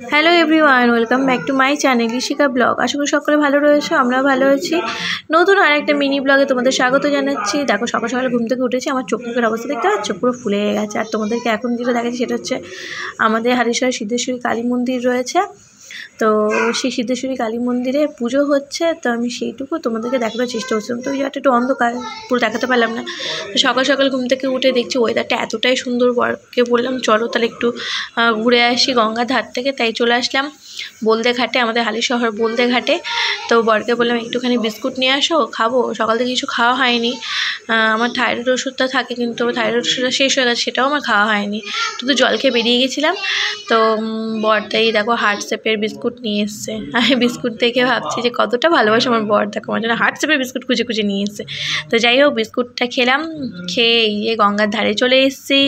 Hello everyone, welcome back to my channel Ishika vlog. আশা করি সকলে ভালো রয়েছে, আমরা ভালো আছি। নতুন আর একটা মিনি ব্লগে তোমাদের স্বাগত জানাচ্ছি। দেখো সকাল সকালে ঘুম থেকে উঠেছি, আমার চোখ মুখের অবস্থা দেখতে পাচ্ছ, পুরো ফুলে গেছে। আর তোমাদেরকে এখন যেটা দেখাচ্ছি সেটা হচ্ছে আমাদের হারিশায় সিদ্ধেশ্বরী কালী মন্দির রয়েছে। তো সেই সিদ্ধেশ্বরী কালী মন্দিরে পুজো হচ্ছে, তো আমি সেইটুকু তোমাদেরকে দেখানোর চেষ্টা করছিলাম। তো ওই জায়গাটা একটু অন্ধকার, পুরো দেখাতে পারলাম না। তো সকাল সকাল ঘুম থেকে উঠে দেখছি ওয়েদারটা এতটাই সুন্দর, বরকে বললাম চলো তাহলে একটু ঘুরে আসি গঙ্গার ধার থেকে। তাই চলে আসলাম বলদে ঘাটে, আমাদের হালি শহর বলদে ঘাটে। তো বরকে বললাম একটুখানি বিস্কুট নিয়ে আসো, খাবো। সকাল থেকে কিছু খাওয়া হয়নি। আমার থাইরয়েড ওষুধটা থাকে, কিন্তু থাইরয়েড ওষুধটা শেষ হয়ে গেছে, সেটাও আমার খাওয়া হয়নি। শুধু জল খেয়ে বেরিয়ে গেছিলাম। তো বরটাই দেখো হার্ট শেপের বিস্কুট নিয়ে এসছে। আমি বিস্কুট দেখে ভাবছি যে কতটা ভালোবাসে আমার বর, দেখো আমার জন্য হার্ট শেপের বিস্কুট খুঁজে খুঁজে নিয়ে এসছে। তো যাই হোক, বিস্কুটটা খেলাম, খেয়ে এই গঙ্গার ধারে চলে এসেছি।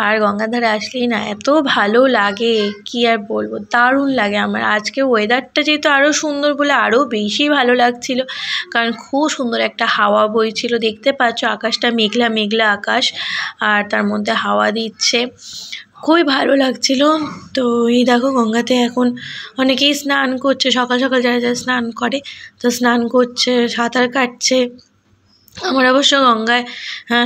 আর গঙ্গার ধারে আসলেই না এত ভালো লাগে, কি আর বলবো, দারুণ লাগে আমার। আজকে ওয়েদারটা যেহেতু আরও সুন্দর বলে আরও বেশি ভালো লাগছিল, কারণ খুব সুন্দর একটা হাওয়া বইছিল। দেখতে পাচ্ছ আকাশটা মেঘলা মেঘলা আকাশ, আর তার মধ্যে হাওয়া দিচ্ছে, খুবই ভালো লাগছিল। তো এই দেখো গঙ্গাতে এখন অনেকেই স্নান করছে, সকাল সকাল যারা যারা স্নান করে, তো স্নান করছে, সাঁতার কাটছে। আমার অবশ্য গঙ্গায়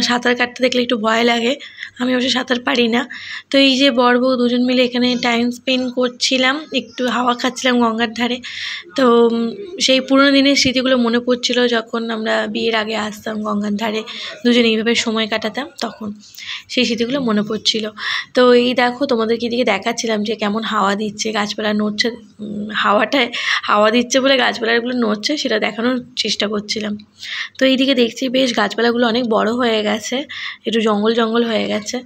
সাঁতার কাটতে দেখলে একটু ভয় লাগে, আমি অবশ্য সাঁতার পারি না। তো এই যে বর বউ দুজন মিলে এখানে টাইম স্পেন্ড করছিলাম, একটু হাওয়া খাচ্ছিলাম গঙ্গার ধারে। তো সেই পুরোনো দিনের স্মৃতিগুলো মনে পড়ছিল, যখন আমরা বিয়ের আগে আসতাম গঙ্গার ধারে দুজনে এইভাবে সময় কাটাতাম, তখন সেই স্মৃতিগুলো মনে পড়ছিল। তো এই দেখো তোমাদেরকে এদিকে দেখাচ্ছিলাম যে কেমন হাওয়া দিচ্ছে, গাছপালা নড়ছে। হাওয়াটায় হাওয়া দিচ্ছে বলে গাছপালাগুলো নড়ছে, সেটা দেখানোর চেষ্টা করছিলাম। তো এইদিকে দেখছি বেশ গাছপালাগুলো অনেক বড় হয়ে গেছে, একটু জঙ্গল জঙ্গল হয়ে গেছে।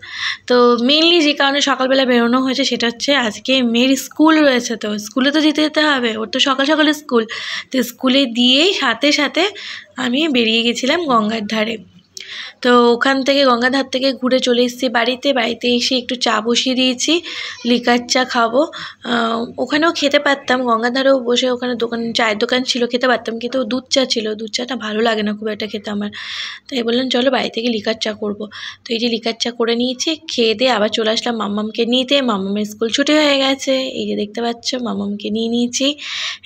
তো মেনলি যে কারণে সকালবেলা বেরোনো হয়েছে সেটা হচ্ছে আজকে মেয়ের স্কুল রয়েছে, তো স্কুলে তো যেতে হবে, ওর তো সকাল সকালে স্কুল। তো স্কুলে দিয়েই সাথে সাথে আমি বেরিয়ে গেছিলাম গঙ্গার ধারে। তো ওখান থেকে গঙ্গার ধার থেকে ঘুরে চলে এসেছি বাড়িতে এসে একটু চা বসিয়ে দিয়েছি, লিকার চা খাবো। ওখানেও খেতে পারতাম, গঙ্গার ধারেও বসে ওখানে চায়ের দোকান ছিল, খেতে পারতাম, কিন্তু দুধ চা ছিল, দুধ চাটা ভালো লাগে না খুব একটা খেতে আমার। তাই বললাম চলো বাড়ি থেকে লিকার চা করবো। তো এই যে লিকার চা করে নিয়েছি, খেয়ে দিয়ে আবার চলে আসলাম মাম্মামকে নিতে। মাম্মামের স্কুল ছুটি হয়ে গেছে, এই যে দেখতে পাচ্ছ মাম্মামকে নিয়ে নিয়েছি,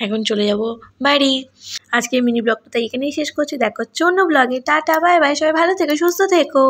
এখন চলে যাব বাড়ি। আজকে মিনি ব্লগটা তাই এখানেই শেষ করছি, দেখা হচ্ছে অন্য ব্লগে। টাটা, বাই বাই, সবাই ভালো থেকো, সুস্থ থেকো।